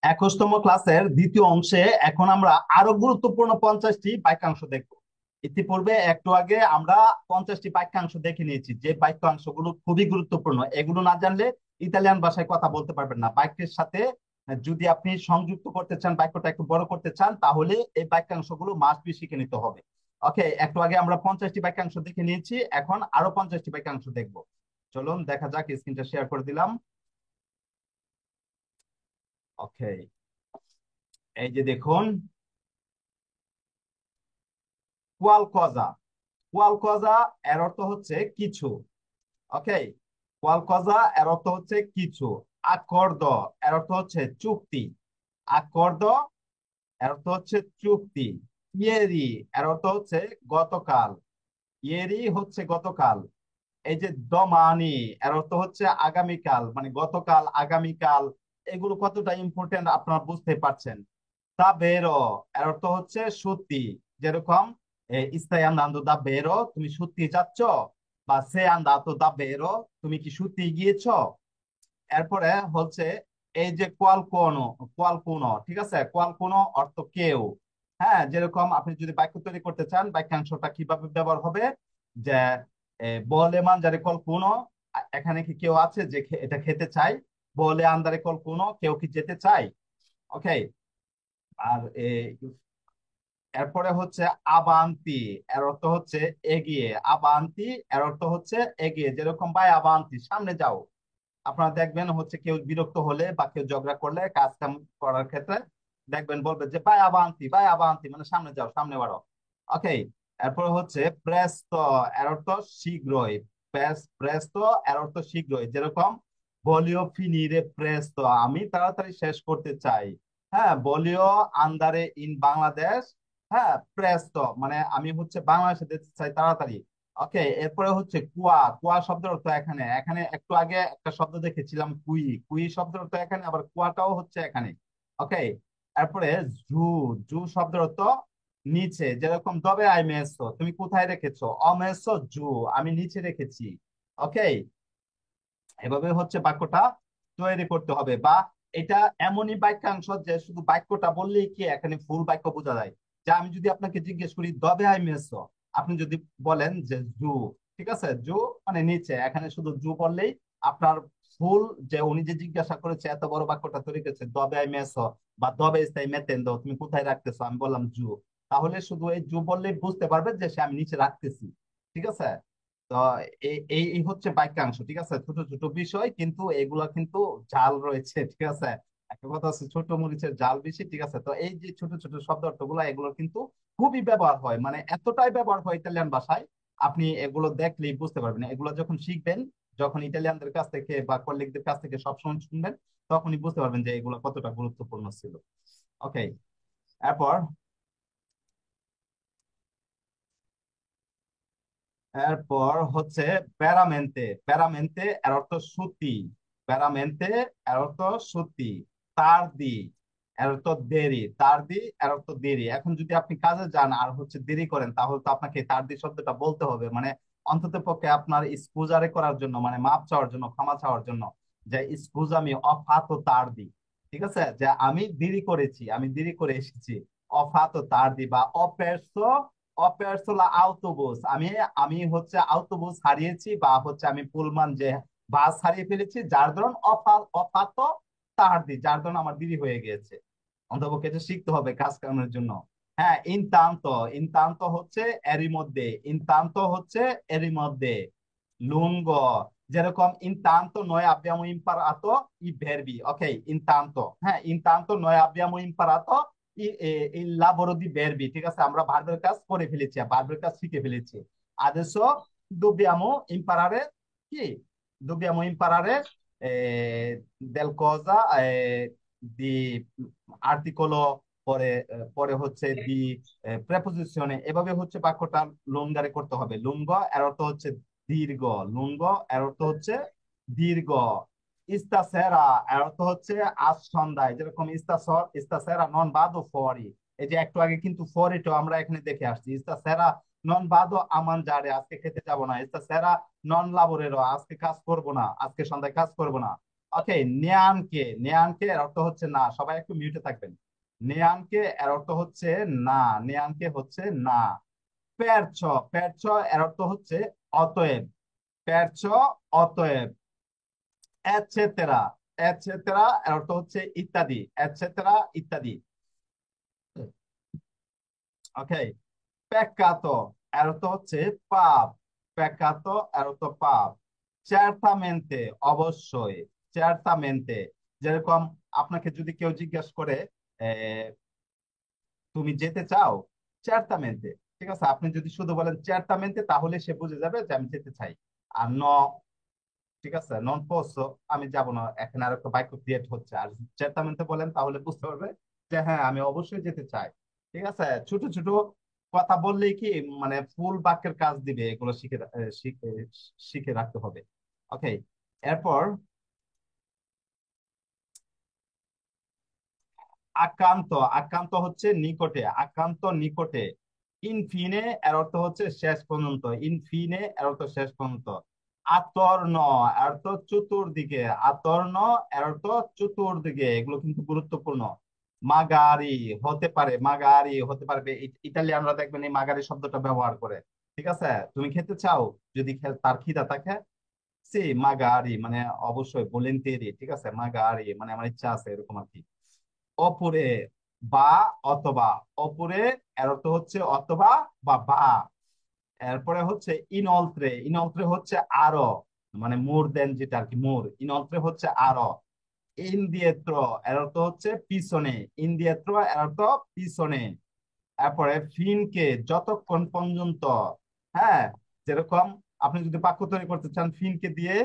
21তম ক্লাসের দ্বিতীয় অংশে এখন আমরা আরো গুরুত্বপূর্ণ 50টি বাক্যাংশ দেখব। ইতিপূর্বে একটু আগে আমরা 50টি বাক্যাংশ দেখে নিয়েছি, যে বাক্যাংশগুলো খুবই গুরুত্বপূর্ণ। এগুলো না জানলে ইতালিয়ান ভাষায় কথা বলতে পারবেন না। বাক্যের সাথে যদি আপনি সংযুক্ত করতে চান, বাক্যটা একটু বড় করতে চান, তাহলে এই বাক্যাংশগুলো মাস্ট বি শিখে নিতে হবে। ওকে, একটু আগে আমরা 50টি বাক্যাংশ দেখে নিয়েছি, এখন আরো 50টি বাক্যাংশ দেখবো। চলুন দেখা যাক, স্ক্রিনটা শেয়ার করে দিলাম। ওকে, এই যে দেখুন, কোয়ালকজা। কোয়ালকজা এর অর্থ হচ্ছে কিছু। ওকে, কোয়ালকজা এর অর্থ হচ্ছে কিছু। আকর্দ এর অর্থ হচ্ছে চুক্তি। আকর্দ এর অর্থ হচ্ছে চুক্তি। ইয়েরি এর অর্থ হচ্ছে গতকাল। ইয়েরি হচ্ছে গতকাল। এই যে দমানি এর অর্থ হচ্ছে আগামীকাল, মানে গতকাল আগামীকাল। এগুলো কতটা ইম্পর্টেন্ট আপনারা বুঝতে পারছেন। দা বেরো এর অর্থ হচ্ছে সত্যি। যেরকম স্তাই আন্দান্দ দা বেরো, তুমি সত্যি যাচ্ছ, বা সে আন্দাতো দা বেরো, তুমি কি সত্যি গিয়েছো। এরপরে হচ্ছে এই যে কোয়ালকোনো। কোয়ালকুনো, ঠিক আছে, কোয়ালকুনো অর্থ কেউ। হ্যাঁ, যেরকম আপনি যদি বাক্য তৈরি করতে চান, বাক্যাংশটা কিভাবে ব্যবহার হবে, যে বলে মানজারে কলকুনো, এখানে কি কেউ আছে যে এটা খেতে চাই। বলে আন্দারে কলকুনো, কেউ কি যেতে চাই। ওকে, আর এরপরে হচ্ছে আবান্তি এর অর্থ হচ্ছে এগিয়ে। আবান্তি এর অর্থ হচ্ছে এগিয়ে, যেরকম ভাই আবান্তি, সামনে যাও। আপনারা দেখবেন হচ্ছে কেউ বিরক্ত হলে বা কেউ ঝগড়া করলে, কাজ কাম করার ক্ষেত্রে দেখবেন বলবে যে ভাই আবান্তি, ভাই আবান্তি, মানে সামনে যাও, সামনে বাড়ো। ওকে, এরপর হচ্ছে প্রেস্তো এর অর্থ শীঘ্রই। প্রেস্তো এর অর্থ শীঘ্রই, যেরকম বলিও ফিনিরে প্রেস্তো, আমি তাড়াতাড়ি শেষ করতে চাই। হ্যাঁ, বলিও আন্দারে ইন বাংলাদেশ। হ্যাঁ, প্রেস্তো মানে আমি হচ্ছে বাংলাদেশে যেতে চাই তাড়াতাড়ি। ওকে, এরপরে হচ্ছে কুয়া। কুয়া শব্দের অর্থ এখানে, এখানে একটু আগে একটা শব্দ দেখেছিলাম কুই। কুই শব্দের অর্থ এখানে, আবার কুয়াটাও হচ্ছে এখানে। ওকে, এরপরে জু। জু শব্দের অর্থ নিচে, যেরকম দবে আই মেসো, তুমি কোথায় রেখেছো, অমেসো জু, আমি নিচে রেখেছি। ওকে, এভাবে হচ্ছে বাক্যটা তৈরি করতে হবে। বা এটা এমনই বাক্যাংশ যে শুধু বাক্যটা বললেই কি এখানে ফুল বাক্য বোঝা যায়। যে আমি যদি আপনাকে জিজ্ঞেস করি দবে আই মেসো, আপনি যদি বলেন যে জু, ঠিক আছে, জু মানে নিচে, এখানে শুধু জু বললেই আপনার ফুল, যে উনি যে জিজ্ঞাসা করেছে এত বড় বাক্যটা তৈরি করেছে দবে আই মেসো, বা দবে স্থায়ী মেতেন্দ, তুমি কোথায় রাখতেছো, আমি বললাম জু, তাহলে শুধু এই জু বললেই বুঝতে পারবে যে সে আমি নিচে রাখতেছি। ঠিক আছে, তো এই এই এই হচ্ছে বাক্যাংশ। ঠিক আছে, ছোট ছোট বিষয় কিন্তু এগুলা কিন্তু জাল রয়েছে। ঠিক আছে, একটা কথা আছে ছোট মরিচের জাল বেশি। ঠিক আছে, তো এই যে ছোট ছোট শব্দ অর্থগুলো, এগুলো কিন্তু খুবই ব্যবহার হয়, মানে এতটাই ব্যবহার হয় ইতালিয়ান ভাষায়, আপনি এগুলো দেখলেই বুঝতে পারবেন। এগুলো যখন শিখবেন, যখন ইতালিয়ানদের কাছ থেকে বা কলিগদের কাছ থেকে সবসময় শুনবেন, তখনই বুঝতে পারবেন যে এগুলো কতটা গুরুত্বপূর্ণ ছিল। ওকে, এরপর এরপর হচ্ছে প্যারামেন্তে। প্যারামেন্তে এর অর্থ সত্যি। প্যারামেন্তে এর অর্থ সত্যি। তার্দি এর অর্থ দেরি। তার্দি এর অর্থ দেরি। এখন যদি আপনি কাজে যান আর হচ্ছে দেরি করেন, তাহলে তো আপনাকে তার্দি শব্দটা বলতে হবে, মানে অন্তত পক্ষে আপনার স্কুজারে করার জন্য, মানে মাপ চাওয়ার জন্য, ক্ষমা চাওয়ার জন্য, যে স্কুজামি অফাতো তার্দি। ঠিক আছে, যে আমি দেরি করেছি, আমি দেরি করে এসেছি। অফাতো তার্দি বা অপেরসো। অপেরসোলা আউটোবুস, আমি আমি হচ্ছে আউটোবুস হারিয়েছি, বা হচ্ছে আমি পুলমান যে বাস হারিয়ে ফেলেছি, যার ধরুন অফাত তাহারদি, যার ধরুন আমার দেরি হয়ে গিয়েছে। অন্তপক্ষে এটা শিখতে হবে কাজ কামের জন্য। হ্যাঁ, ইনতান্তো। ইনতান্তো হচ্ছে এরই মধ্যে। ইনতান্তো হচ্ছে এরই মধ্যে। লুঙ্গো, যেরকম ইনতান্তো নয় abbiamo imparato i verbi। ওকে, ইনতান্তো, হ্যাঁ, ইনতান্তো নয় abbiamo imparato il lavoro di verbi। ঠিক আছে, আমরা ভার্বের কাজ করে ফেলেছি, ভার্বের কাজ শিখে ফেলেছি। adesso dobbiamo imparare কি, dobbiamo imparare del cosa di articolo, পরে পরে হচ্ছে দি প্রেপোজিশনে, এভাবে হচ্ছে বাক্যটা লুঙ্গারে করতে হবে। লুঙ্গ এর অর্থ হচ্ছে দীর্ঘ। লুঙ্গ এর অর্থ হচ্ছে দীর্ঘ। ইস্তাসেরা এর অর্থ হচ্ছে আজ সন্ধ্যায়, যেরকম ইস্তাসেরা নন বাদো ফরি। এই যে একটু আগে কিন্তু ফরিটো আমরা এখানে দেখে আসছি। ইস্তাসেরা নন বাদো আমান জারে, আজকে খেতে যাব না। ইস্তাসেরা নন লাবোরেরো, আজকে কাজ করব না, আজকে সন্ধ্যায় কাজ করব না। ওকে, নেয়ানকে, নেয়ানকে এর অর্থ হচ্ছে না, সবাই একটু মিউটে থাকবেন। নেয়ানকে এর অর্থ হচ্ছে না, নেয়ানকে হচ্ছে না। পেরছ, পেরছ এর অর্থ হচ্ছে অতএব, পেরছ অতএব। এটসেটেরা, এটসেটেরা এর অর্থ হচ্ছে ইত্যাদি, এটসেটেরা ইত্যাদি। ওকে, পেক্কাতো এর অর্থ হচ্ছে পাপ, পেক্কাতো এর অর্থ পাপ। চেরতামেন্তে অবশ্যই, চেরতামেন্তে, যেরকম আপনাকে যদি কেউ জিজ্ঞেস করে তুমি যেতে চাও, চেরতামেন্তে, ঠিক আছে, আপনি যদি শুধু বলেন চেরতামেন্তে তাহলে সে বুঝে যাবে যে আমি যেতে চাই। আর ঠিক আছে, নন পোসো, আমি যাব না, এখানে আর একটা বাক্য ক্রিয়েট হচ্ছে। আর চেরতামেন্তে বলেন তাহলে বুঝতে পারবে যে হ্যাঁ আমি অবশ্যই যেতে চাই। ঠিক আছে, ছোট ছোট কথা বললেই কি মানে ফুল বাক্যের কাজ দিবে, এগুলো শিখে শিখে রাখতে হবে। ওকে, এরপর আক্রান্ত, আক্রান্ত হচ্ছে নিকটে, আক্রান্ত নিকটে। ইনফিনে এর অর্থ হচ্ছে শেষ পর্যন্ত, ইনফিনে এর অর্থ শেষ পর্যন্ত। আতর্ন এর অর্থ চতুর্দিকে, আতর্ন এর অর্থ চতুর্দিকে, এগুলো কিন্তু গুরুত্বপূর্ণ। মাগারি হতে পারে, মাগারি হতে পারবে, ইটালিয়ানরা দেখবেন এই মাগারি শব্দটা ব্যবহার করে। ঠিক আছে, তুমি খেতে চাও, যদি তার খিদা থাকে, সি মাগারি মানে অবশ্যই ভলেন্টিয়ারি, ঠিক আছে, মাগারি মানে আমার ইচ্ছা আছে এরকম আর কি। অপরে বা অথবা, অপরে এর অর্থ হচ্ছে অথবা বা। এরপরে হচ্ছে ইনঅলত্রে, ইনঅলত্রে হচ্ছে আরো, মানে মোর দেন যেটা আর কি, মোর, ইনঅলত্রে হচ্ছে আরো। ইন্দিয়েত্র এর অর্থ হচ্ছে পিছনে, ইন্দিয়েত্র এর অর্থ পিছনে। তারপরে ফিনকে যতক্ষণ পর্যন্ত, হ্যাঁ, যেরকম আপনি যদি বাক্য তৈরি করতে চান ফিনকে দিয়ে,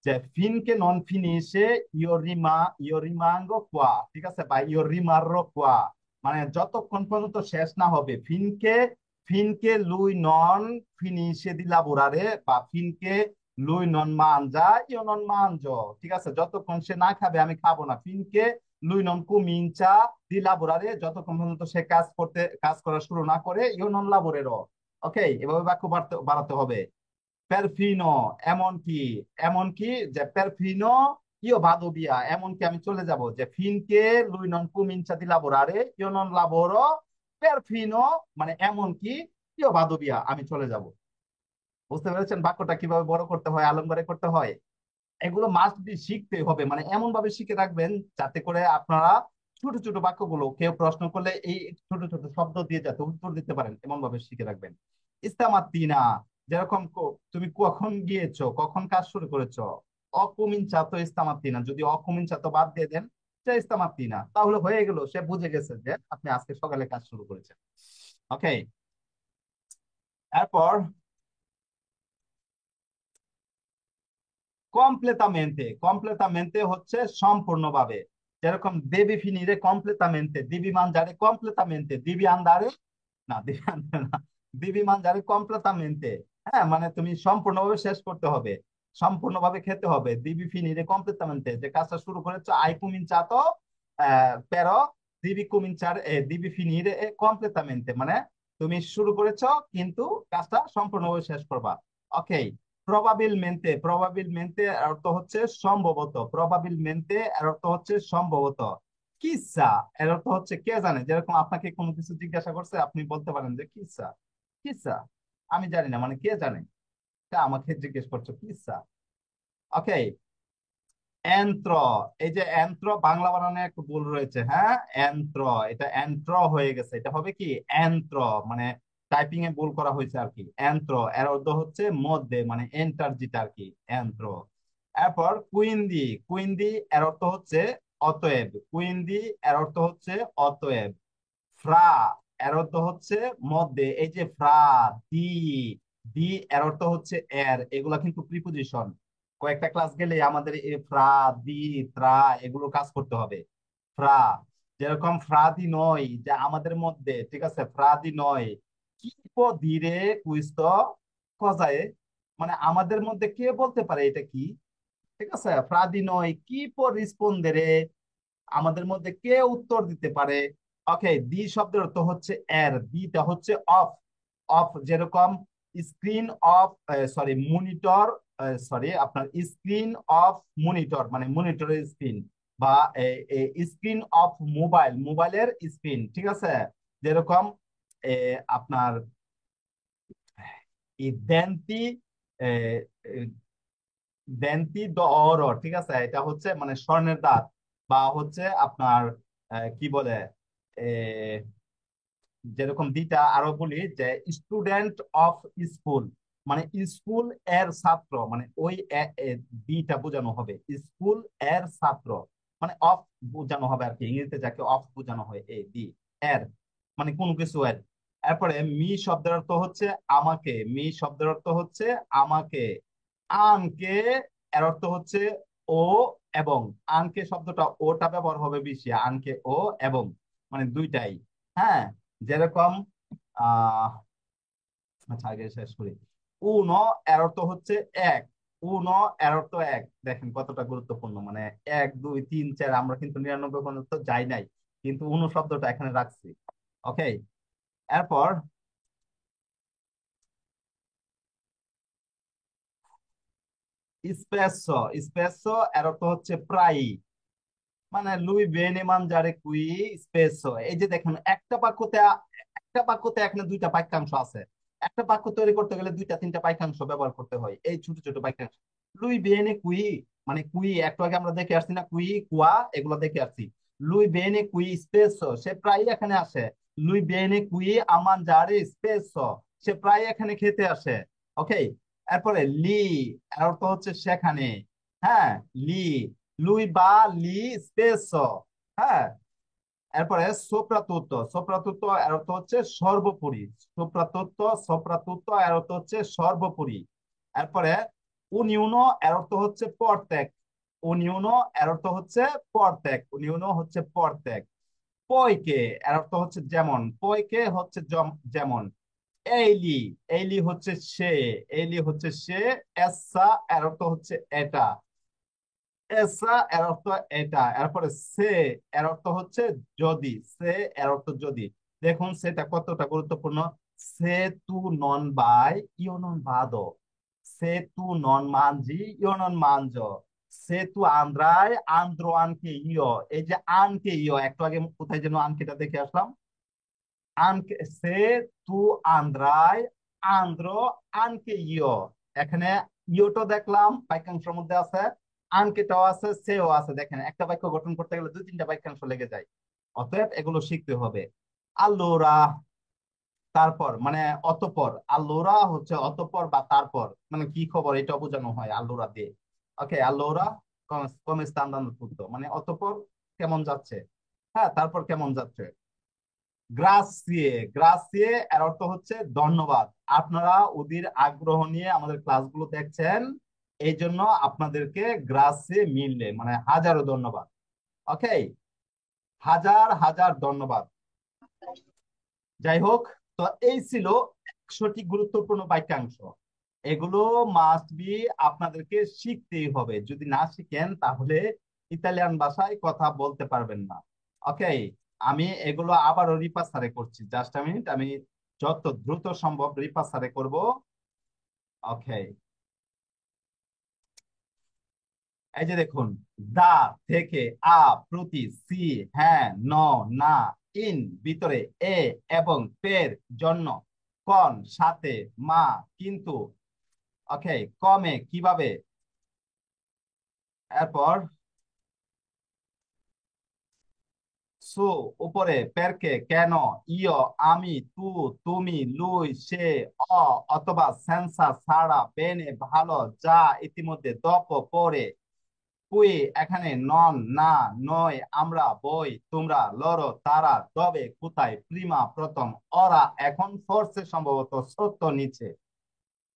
যে ফিনকে নন ফিনিশে ইয়োরিমা, ইয়োরিমাঙ্গো কোয়া, ঠিক আছে, বা ইয়োরিমারো কোয়া, মানে যতক্ষণ পর্যন্ত শেষ না হবে। ফিনকে, ফিনকে লুই নন ফিনিশে দি লাবোরারে, বা ফিনকে লুই নন মানজা ইও নন মানজো, ঠিক আছে, যতক্ষণ সে না খাবে আমি খাবো না। ফিনকে লুই নন কুমিঞ্চা দি লাবোরারে, যতক্ষণ পর্যন্ত সে কাজ করা শুরু না করে ইও নন লাবোরেরো। ওকে, এভাবে বাক্য বাড়াতে হবে। পেরফিনো, এমনকি, এমনকি, যে পেরফিনো ইও ভাদুবিয়া, এমনকি আমি চলে যাব, যে ফিনকে লুই নন কুমিঞ্চা দি লাবোরারে ইও নন লাবোরো পেরফিনো, মানে এমনকি ইও ভাদুবিয়া, আমি চলে যাব। বুঝতে পেরেছেন বাক্যটা কিভাবে বড় করতে হয়, আলঙ্কারে করতে হয়? এগুলো মাস্ট বি শিখতে হবে, মানে এমন ভাবে শিখে রাখবেন যাতে করে আপনারা ছোট ছোট বাক্যগুলো কেউ প্রশ্ন করলে এই ছোট ছোট শব্দ দিয়ে যাতে উত্তর দিতে পারেন, এমন ভাবে শিখে রাখবেন। ইস্তামাত্তিনা, যেরকম তুমি কখন গিয়েছো, কখন কাজ শুরু করেছো। অকুমিন চাতো ইস্তামাত্তিনা, যদি অকুমিন চাতো বাদ দিয়ে দেন, সে ইস্তামাত্তিনা, তাহলে হয়ে গেল, সে বুঝে গেছে যে আপনি আজকে সকালে কাজ শুরু করেছেন। ওকে, এরপর কমপ্লেতামেন্তে, কমপ্লেতামেন্তে হচ্ছে সম্পূর্ণভাবে। যেরকম দেবি ফিনিরে কমপ্লেতামেন্তে, দিবি মানজারে কমপ্লেতামেন্তে, দিবি আন্দারে, না দিবি আন্দারে না, দিবি মানজারে কমপ্লেতামেন্তে। হ্যাঁ, মানে তুমি সম্পূর্ণভাবে শেষ করতে হবে, সম্পূর্ণভাবে খেতে হবে। দিবি ফিনিরে কমপ্লেতামেন্তে, যে কাজটা শুরু করেছো আই কুমিন চাতো পেরো দিবি কুমিন চার দিবি ফিনিরে কমপ্লেতামেন্তে, মানে তুমি শুরু করেছো কিন্তু কাজটা সম্পূর্ণভাবে শেষ করবা। ওকে, প্রবাবিলমেন্তে, প্রবাবিলমেন্তে এর অর্থ হচ্ছে সম্ভবত, প্রবাবিলমেন্তে এর অর্থ হচ্ছে সম্ভবত। কিসা এর অর্থ হচ্ছে কে জানে, যেরকম আপনাকে কোনো কিছু জিজ্ঞাসা করছে, আপনি বলতে পারেন যে কিসা, কিসা, আমি জানি না, মানে কে জানে, তা আমাকে জিজ্ঞেস করছো কিসা। ওকে, যন্ত্র, এই যে যন্ত্র বাংলা বানানে একটু ভুল রয়েছে, হ্যাঁ, যন্ত্র, এটা যন্ত্র হয়ে গেছে, এটা হবে কি যন্ত্র, মানে টাইপিং এ ভুল করা হয়েছে আর কি। যন্ত্র এর অর্থ হচ্ছে মধ্যে, মানে এন্টার যেটা আর কি, যন্ত্র। এরপর কুইন্দি, কুইন্দি এর অর্থ হচ্ছে অতএব, কুইন্দি এর অর্থ হচ্ছে অতএব। ফ্রা এর অর্থ হচ্ছে মধ্যে, এই যে ফ্রা, দি, দি এর অর্থ হচ্ছে এর, এগুলা কিন্তু প্রিপোজিশন। কয়েকটা ক্লাস গেলে আমাদের এই ফ্রা, দি, ত্রা এগুলো কাজ করতে হবে। ফ্রা, যেরকম ফ্রা দি নয়, যে আমাদের মধ্যে, ঠিক আছে, ফ্রা দি নয় কি ধীরে কুইস্ত কজায়, মানে আমাদের মধ্যে কে বলতে পারে এটা কি, ঠিক আছে, ফ্রা দি নয় কি পর রিসপন্দেরে, আমাদের মধ্যে কে উত্তর দিতে পারে। ওকে, দি শব্দের অর্থ হচ্ছে এর, দিটা হচ্ছে অফ, অফ, যেরকম screen off, sorry monitor sorry আপনার স্ক্রিন অফ মনিটর, মানে মনিটরের স্ক্রিন, বা স্ক্রিন অফ মোবাইল, মোবাইলের স্ক্রিন, ঠিক আছে। যেরকম আপনার এই দেন্তি, দেন্তি দ অর, ঠিক আছে, এটা হচ্ছে মানে স্বর্ণের দাঁত, বা হচ্ছে আপনার কি বলে, যেরকম দুইটা আরো বলি যে স্টুডেন্ট অফ স্কুল, মানে স্কুল এর ছাত্র, মানে ওই দিটা বোঝানো হবে, স্কুল এর ছাত্র, মানে অফ বোঝানো হবে আর কি, ইংরেজিতে যাকে অফ বোঝানো হয়, এ দি এর, মানে কোনো কিছু এর। এরপরে মি শব্দের অর্থ হচ্ছে আমাকে, মি শব্দের অর্থ হচ্ছে আমাকে। আনকে এর অর্থ হচ্ছে ও এবং, আনকে শব্দটা ওটা ব্যবহার হবে বেশি, আনকে ও এবং, মানে দুইটাই। হ্যাঁ, যেরকম আহ আচ্ছা আগে শেষ করি। উনো এর অর্থ হচ্ছে এক, উনো এর অর্থ এক, দেখেন কতটা গুরুত্বপূর্ণ, মানে এক দুই তিন চার, আমরা কিন্তু 99 পর্যন্ত যাই নাই, কিন্তু উনো শব্দটা এখানে রাখছি। ওকে, এরপর স্পেসো, স্পেসো এর অর্থ হচ্ছে প্রায়ই, মানে লুই বেনেমান যারে কুই স্পেসো, এই যে দেখেন একটা বাক্যতে, একটা বাক্যতে এখানে দুইটা বাক্যাংশ আছে, একটা বাক্য তৈরি করতে গেলে দুইটা তিনটা বাক্যাংশ ব্যবহার করতে হয়, এই ছোট ছোট বাক্যাংশ। লুই বেনে কুই, মানে কুই একটু আগে আমরা দেখে আসছি না, কুই কুয়া এগুলো দেখে আসছি। লুই বেনে কুই স্পেসো, সে প্রায় এখানে আসে। লুই বেনে কুই আমান জারে স্পেসো, সে প্রায় এখানে খেতে আসে। ওকে, এরপরে লি এর অর্থ হচ্ছে সেখানে। হ্যাঁ, লি, লুই বা লি স্পেসো। হ্যাঁ, এরপরে সোপ্রাতুত্ব, সোপ্রাতুত্ব এর অর্থ হচ্ছে সর্বোপরি, সোপ্রাতুত্ব, সোপ্রাতুত্ব এর অর্থ হচ্ছে সর্বোপরি। এরপরে উনিউনো এর অর্থ হচ্ছে পরত্যাগ, উনিউনো এর অর্থ হচ্ছে পরত্যাগ, উনিউনো হচ্ছে পরত্যাগ। পয়কে এর অর্থ হচ্ছে যেমন, পয়কে হচ্ছে যেমন। এইলি, এইলি হচ্ছে সে, এইলি হচ্ছে সে। এসা এর অর্থ হচ্ছে এটা, এসা এর অর্থ এটা। এরপরে সে এর অর্থ হচ্ছে যদি, সে এর অর্থ যদি। দেখুন সেটা কতটা গুরুত্বপূর্ণ। সে তু নন বাই ইও নন বাদো, সে তু নন মানজি ইও নন মানজো, সে তু আন্দ্রায় আন্দ্রো আনকে ইও, এই যে আনকে ইও, একটু আগে কোথায় যেন আনকেটা দেখে আসলাম, আনকে সে তু আন্দ্রায় আন্দ্রো আনকে ইও, এখানে ইওটো দেখলাম বাক্যাংশের মধ্যে আছে, আনকেটাও আছে, সেও আছে, দেখেন একটা বাক্য গঠন করতে গেলে দুই তিনটা বাক্যাংশ লেগে যায়। অতএব এগুলো শিখতে হবে। আল্লোরা, তারপর মানে অতঃপর, আল্লোরা হচ্ছে অতঃপর বা তারপর, মানে কি খবর এটা বোঝানো হয় আল্লোরা দিয়ে। ওকে, আল্লোরা কম স্থান পুত্র, মানে অতঃপর কেমন যাচ্ছে, হ্যাঁ তারপর কেমন যাচ্ছে। গ্রাসিয়ে, গ্রাসিয়ে এর অর্থ হচ্ছে ধন্যবাদ। আপনারা ওদের আগ্রহ নিয়ে আমাদের ক্লাসগুলো দেখছেন, এই জন্য আপনাদেরকে গ্রাসিয়ে মিললে, মানে হাজারো ধন্যবাদ। ওকে, হাজার হাজার ধন্যবাদ। যাই হোক, তো এই ছিল 100টি গুরুত্বপূর্ণ বাক্যাংশ। এগুলো মাস্ট বি আপনাদেরকে শিখতেই হবে, যদি না শিখেন তাহলে ইতালিয়ান ভাষায় কথা বলতে পারবেন না। ওকে, আমি এগুলো আবারও রিপাসারে করছি, জাস্ট আ মিনিট, আমি যত দ্রুত সম্ভব রিপাসারে করব। ওকে, এই যে দেখুন, দা থেকে, আ প্রতি, সি হ্যাঁ, ন না, ইন ভিতরে, এ এবং পের জন্য, কন সাথে, মা কিন্তু, ওকে কমে কিভাবে, এরপর সু উপরে, পেরকে কেন, ইয় আমি, তু তুমি, লুই সে, অ অথবা, সেন্সা ছাড়া, বেনে ভালো, যা ইতিমধ্যে, দপ পরে, কুই এখানে, নন না, নয় আমরা, বই তোমরা, লড়ো তারা, তবে কোথায়, প্রিমা প্রথম, অরা এখন, ফোর্সে সম্ভবত সত্য নিচে,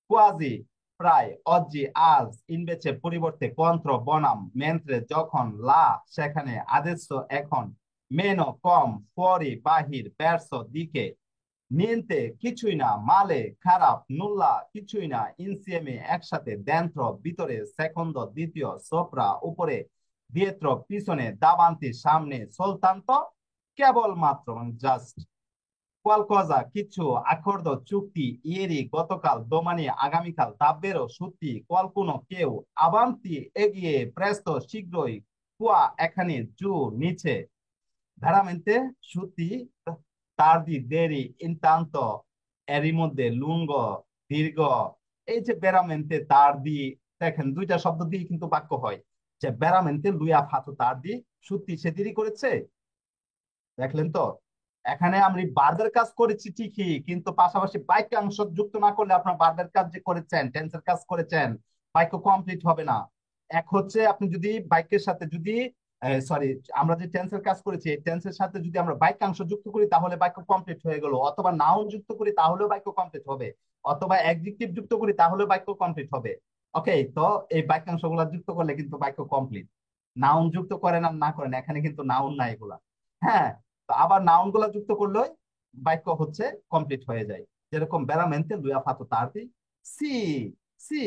কুয়াজি প্রায়, অজি আজ, ইনবেচে পরিবর্তে, কন্ত্র বনাম, মেন্ত্রে যখন, লা সেখানে, আদেশ এখন, মেনো কম, ফরি বাহির, ব্যর্স দিকে, নিনতে কিছুই না, মালে খারাপ, নুল্লা কিছুই না, ইনসিএমে একসাথে, দেন্ত্র ভিতরে, সেকন্দ দ্বিতীয়, সোপ্রা উপরে, দিয়েত্র পিছনে, দাবান্তি সামনে, সুলতান্ত কেবল মাত্র, জাস্ট। qualcosa কিছু, accordo চুক্তি, ieri গতকাল, domani আগামীকাল, davvero সত্যি, qualcuno কেউ, avanti এগিয়ে, presto শীঘ্রই, qua এখানে, giù নিচে, veramente সত্যি, tardi দেরি, intanto এরই মধ্যে, lungo দীর্ঘ। এই যে veramente tardi, দেখেন দুইটা শব্দ দিয়ে কিন্তু বাক্য হয়, যে veramente lui ha fatto tardi, সত্যি সে দেরি করেছে। দেখলেন তো, এখানে আমি বার্বের কাজ করেছি ঠিকই, কিন্তু পাশাপাশি বাক্যাংশ যুক্ত না করলে আপনার বার্বের কাজ যে করেছেন, টেন্সের কাজ করেছেন, বাক্য কমপ্লিট হবে না। এক হচ্ছে আপনি যদি বাক্যের সাথে যদি, সরি, আমরা যে টেন্সের কাজ করেছি এই টেন্সের সাথে যদি আমরা বাক্যাংশ যুক্ত করি তাহলে বাক্য কমপ্লিট হয়ে গেল, অথবা নাউন যুক্ত করি তাহলেও বাক্য কমপ্লিট হবে, অথবা অ্যাডজেক্টিভ যুক্ত করি তাহলেও বাক্য কমপ্লিট হবে। ওকে, তো এই বাক্যাংশ গুলা যুক্ত করলে কিন্তু বাক্য কমপ্লিট। নাউন যুক্ত করেন আর না করেন, এখানে কিন্তু নাউন নাই এগুলা। হ্যাঁ, তো আবার নাউন গুলা যুক্ত করলে বাক্য হচ্ছে কমপ্লিট হয়ে যায়। যেরকম বেরামেন্তে লুয়া ফাতো তার্দি, সি সি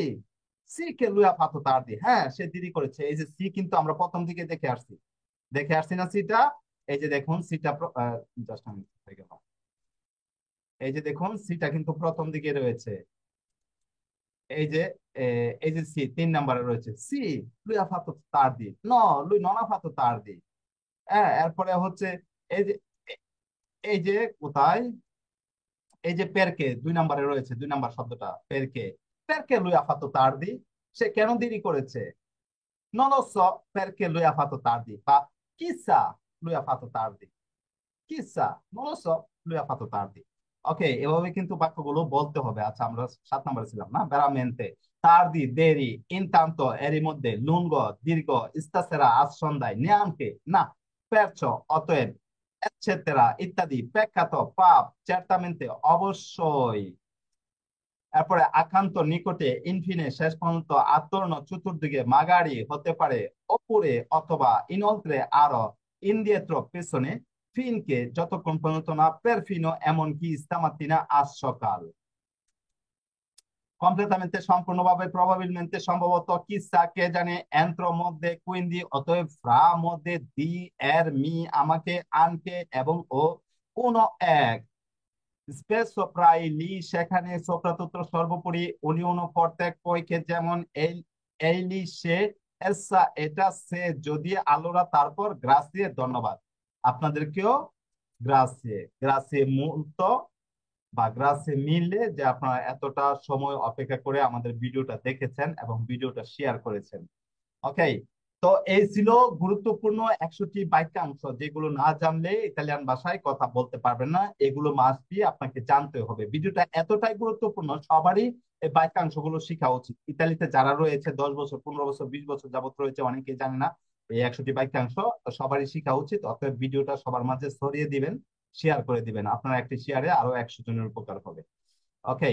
সি কে লুয়া ফাতো তার্দি, হ্যাঁ সে দেরি করেছে। এই যে সি কিন্তু আমরা প্রথম দিকে দেখে আসছি না সিটা? এই যে দেখুন সিটা, জাস্ট আমি হয়ে গেল, এই যে দেখুন সিটা কিন্তু প্রথম দিকে রয়েছে। এই যে এই যে সি 3 নম্বরে রয়েছে, সি লুয়া ফাতো তার্দি, ন লুই ননা ফাতো তার্দি। হ্যাঁ, এরপরে হচ্ছে এই যে এই যে কোথায়, এই যে পেরকে 2 নম্বরে রয়েছে, 2 নম্বর শব্দটা পেরকে, পেরকে লুই আফাতো তার্দি, সে কেন দেরি করেছে? non lo so perché lui ha fatto tardi, বা chissà lui ha fatto tardi, chissà non lo so lui ha fatto tardi। ওকে, এভাবে কিন্তু বাক্যগুলো বলতে হবে। আচ্ছা, আমরা 7 নম্বরে ছিলাম না, veramente tardi দেরি, intanto এরই মধ্যে, lungo দীর্ঘ, stasera আজ সন্ধ্যায়, neanche না, perciò অতএব, এটসেটেরা ইত্যাদি, peccato পাপ, certamente অবশ্যই, এরপরে আকান্ত নিকটে, ইনফিনে শেষ পর্যন্ত, আত্মর্ণ চতুর্দিকে, মাগারি হতে পারে, ওপরে অথবা, ইনলত্রে আরো, ইন্দিয়েত্র পেছনে, ফিনকে যতক্ষণ পর্যন্ত না, পেরফিনো এমনকি, স্তামাতিনা আজ সকাল। কমপ্লিটamente সম্পূর্ণভাবে, প্রবাবিলmente সম্ভবত, কিসা কে জানে, এন্ত্র মধ্যে, কুইন্দি অতএব, ফ্রা মধ্যে, দি এর মি আমাকে, আনকে এবং ও, উনো এক, স্পেস সোপ্রাই লি সেখানে, সোপ্রাতত্র সর্বোপরি, উনিওনো প্রত্যেক পয়কে যেমন, এই এইলি সে, এসা এটা সে যদি, আলোরা তারপর, গ্রাসিয়ে ধন্যবাদ। আপনাদেরকেও গ্রাসিয়ে গ্রাসিয়ে মূলত বা গ্রাসে মিললে, যে আপনারা এতটা সময় অপেক্ষা করে আমাদের ভিডিওটা দেখেছেন এবং ভিডিওটা শেয়ার করেছেন। ওকে, তো এই ছিল গুরুত্বপূর্ণ 100টি বাক্যাংশ, যেগুলো না জানলে ইতালিয়ান ভাষায় কথা বলতে পারবেন না। এগুলো মাস্ট বি আপনাকে জানতে হবে। ভিডিওটা এতটাই গুরুত্বপূর্ণ, সবারই এই বাক্যাংশগুলো শেখা উচিত। ইতালিতে যারা রয়েছে 10 বছর, 15 বছর, 20 বছর যাবত রয়েছে, অনেকেই জানে না এই 100টি বাক্যাংশ, তো সবারই শেখা উচিত। অতএব ভিডিওটা সবার মাঝে ছড়িয়ে দিবেন, শেয়ার করে দিবেন। আপনার একটি শেয়ারে আরো 100 জনের উপকার হবে। ওকে।